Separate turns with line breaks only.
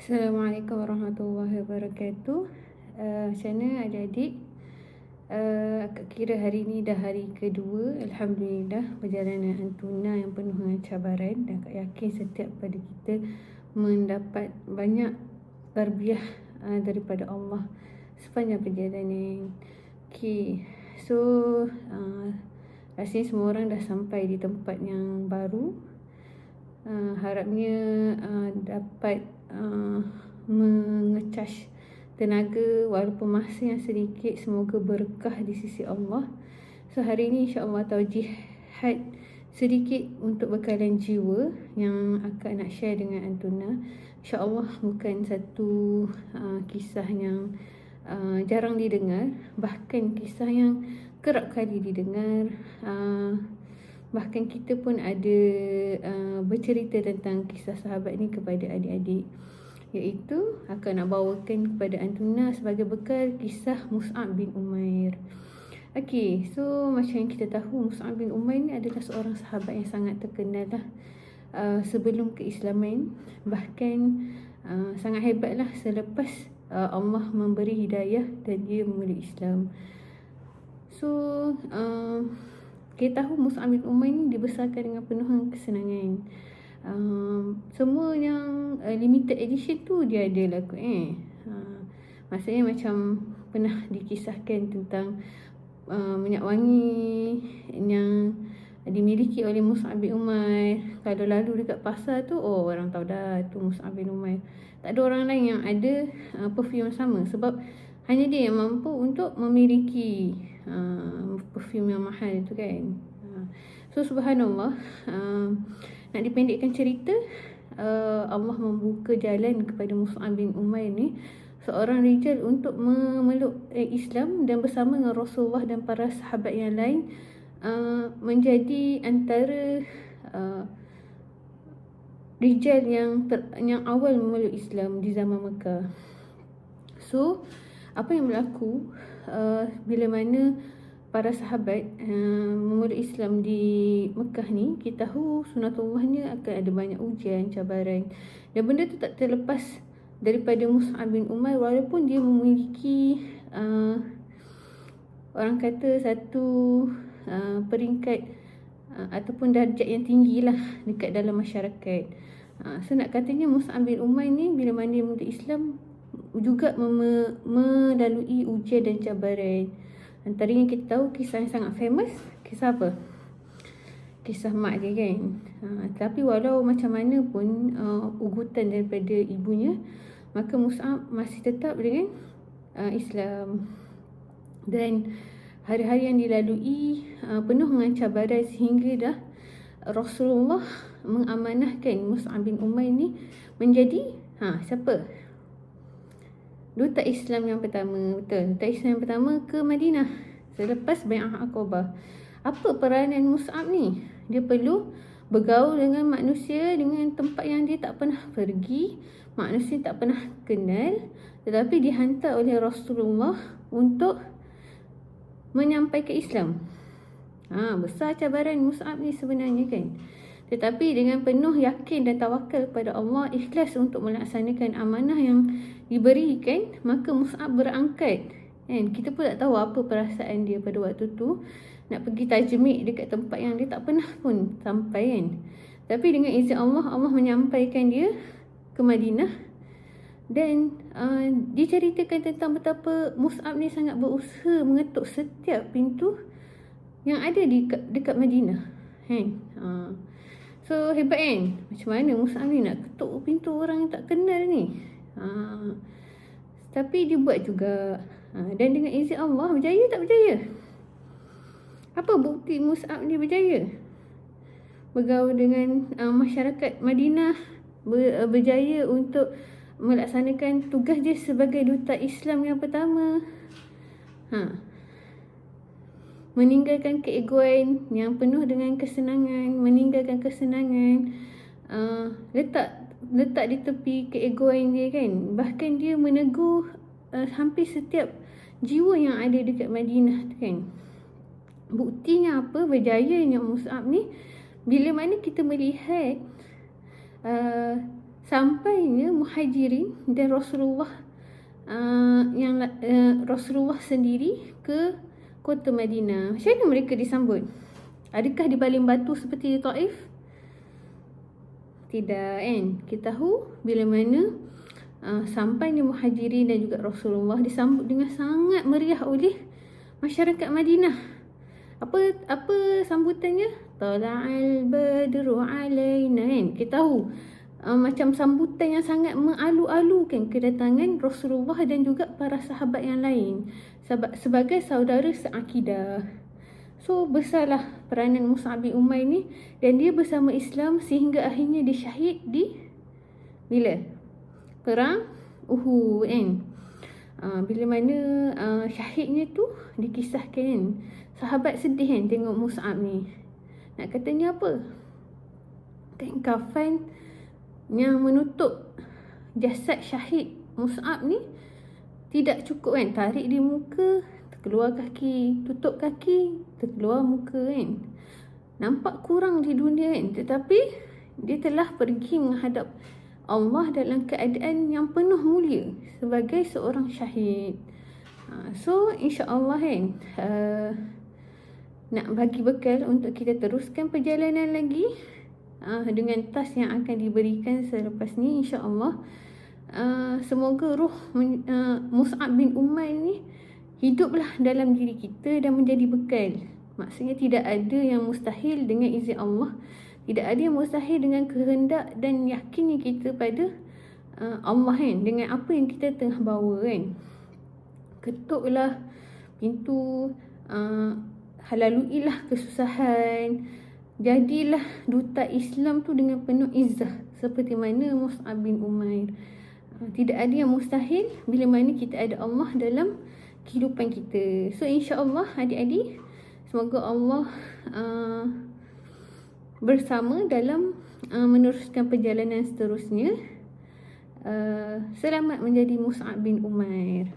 Assalamualaikum warahmatullahi wabarakatuh. Macam mana adik-adik? Akak kira hari ni dah hari kedua. Alhamdulillah, perjalanan Antuna yang penuh dengan cabaran. Dan akak yakin setiap pada kita mendapat banyak tarbiyah daripada Allah sepanjang perjalanan. Okay, so rasanya semua orang dah sampai di tempat yang baru. Harapnya dapat mengecas tenaga walaupun masa yang sedikit, semoga berkah di sisi Allah. So hari ini insya-Allah taujihat sedikit untuk bekalan jiwa yang akan nak share dengan Antuna. InsyaAllah bukan satu kisah yang jarang didengar, bahkan kisah yang kerap kali didengar. Bahkan kita pun ada bercerita tentang kisah sahabat ni kepada adik-adik, iaitu akan nak bawakan kepada Antuna sebagai bekal kisah Mus'ab bin Umair. Okey, so macam yang kita tahu, Mus'ab bin Umair ni adalah seorang sahabat yang sangat terkenal lah sebelum keislaman. Bahkan sangat hebat lah selepas Allah memberi hidayah dan dia memeluk Islam. So kita tahu Mus'ab bin Umair ni dibesarkan dengan penuh kesenangan. Semua yang limited edition tu dia ada lah kot maksudnya macam pernah dikisahkan tentang minyak wangi yang dimiliki oleh Mus'ab bin Umair. Kalau lalu dekat pasar tu, orang tahu dah tu Mus'ab bin Umair. Tak ada orang lain yang ada perfume sama, sebab hanya dia yang mampu untuk memiliki perfume yang mahal tu kan. So subhanallah, nak dipendekkan cerita, Allah membuka jalan kepada Mus'ab bin Umair ni, seorang rijal, untuk memeluk Islam dan bersama dengan Rasulullah dan para sahabat yang lain menjadi antara rijal yang awal memeluk Islam di zaman Mekah. So apa yang berlaku bila mana para sahabat memeluk Islam di Mekah ni, kita tahu sunatullahnya akan ada banyak ujian, cabaran, dan benda tu tak terlepas daripada Mus'ab bin Umair. Walaupun dia memiliki orang kata satu peringkat ataupun darjat yang tinggi lah dekat dalam masyarakat. So nak katanya Mus'ab bin Umair ni bila mana dia memeluk Islam juga melalui ujian dan cabaran. Antaranya kita tahu kisah yang sangat famous, kisah apa? Kisah mak dia kan. Tapi walau macam mana pun ugutan daripada ibunya, maka Mus'ab masih tetap dengan Islam. Dan hari-hari yang dilalui penuh dengan cabaran, sehingga dah Rasulullah mengamanahkan Mus'ab bin Umair ni menjadi siapa? Duta Islam yang pertama. Betul, duta Islam yang pertama ke Madinah selepas Bai'ah Aqabah. Apa peranan Mus'ab ni? Dia perlu bergaul dengan manusia dengan tempat yang dia tak pernah pergi, manusia tak pernah kenal, tetapi dihantar oleh Rasulullah untuk menyampaikan Islam. Besar cabaran Mus'ab ni sebenarnya kan. Tetapi dengan penuh yakin dan tawakal kepada Allah, ikhlas untuk melaksanakan amanah yang diberikan, maka Mus'ab berangkat. Kan? Kita pun tak tahu apa perasaan dia pada waktu tu, nak pergi tajmid dekat tempat yang dia tak pernah pun sampai kan. Tapi dengan izin Allah, Allah menyampaikan dia ke Madinah. Dan diceritakan tentang betapa Mus'ab ni sangat berusaha mengetuk setiap pintu yang ada dekat Madinah kan. So hebat kan, macam mana Mus'ab ni nak ketuk pintu orang yang tak kenal ni. Tapi dia buat juga. Dan dengan izin Allah, berjaya tak berjaya? Apa bukti Mus'ab ni berjaya? Bergaul dengan masyarakat Madinah, berjaya untuk melaksanakan tugas dia sebagai duta Islam yang pertama. Meninggalkan keegoan yang penuh dengan kesenangan, meninggalkan kesenangan, letak di tepi keegoan dia kan. Bahkan dia menegur hampir setiap jiwa yang ada dekat Madinah tu kan. Buktinya apa? Berjayanya Mus'ab ni bila mana kita melihat sampainya Muhajirin dan Rasulullah Rasulullah sendiri ke kota Madinah. Macam mana mereka disambut? Adakah dibaling batu seperti di Taif? Tidak, kan? Kita tahu bila mana sampainya Muhajirin dan juga Rasulullah disambut dengan sangat meriah oleh masyarakat Madinah. Apa sambutannya? Tala'al badru alaina, kan? Kita tahu macam sambutan yang sangat mengalu-alukan kedatangan Rasulullah dan juga para sahabat yang lain sebagai saudara seakidah. So besarlah peranan Mus'ab bin Umair ni, dan dia bersama Islam sehingga akhirnya dia syahid di bila? Perang Uhud, kan? Bila mana syahidnya tu dikisahkan, sahabat sedih kan tengok Mus'ab ni. Nak katanya apa? Kain kafan yang menutup jasad syahid Mus'ab ni tidak cukup, kan? Tarik di muka, terkeluar kaki, tutup kaki, terkeluar muka, kan? Nampak kurang di dunia, kan? Tetapi dia telah pergi menghadap Allah dalam keadaan yang penuh mulia sebagai seorang syahid. So insya-Allah, kan, nak bagi bekal untuk kita teruskan perjalanan lagi dengan tas yang akan diberikan selepas ni, insya-Allah. Semoga roh Mus'ab bin Umair ni hiduplah dalam diri kita dan menjadi bekal. Maksudnya tidak ada yang mustahil dengan izin Allah. Tidak ada yang mustahil dengan kehendak dan yakinnya kita pada Allah, kan, dengan apa yang kita tengah bawa, kan. Ketuklah pintu, halaluilah kesusahan, jadilah duta Islam tu dengan penuh izzah seperti mana Mus'ab bin Umair. Tidak ada yang mustahil bila mana kita ada Allah dalam kehidupan kita. So insya-Allah adik-adik, semoga Allah bersama dalam meneruskan perjalanan seterusnya. Selamat menjadi Mus'ab bin Umair.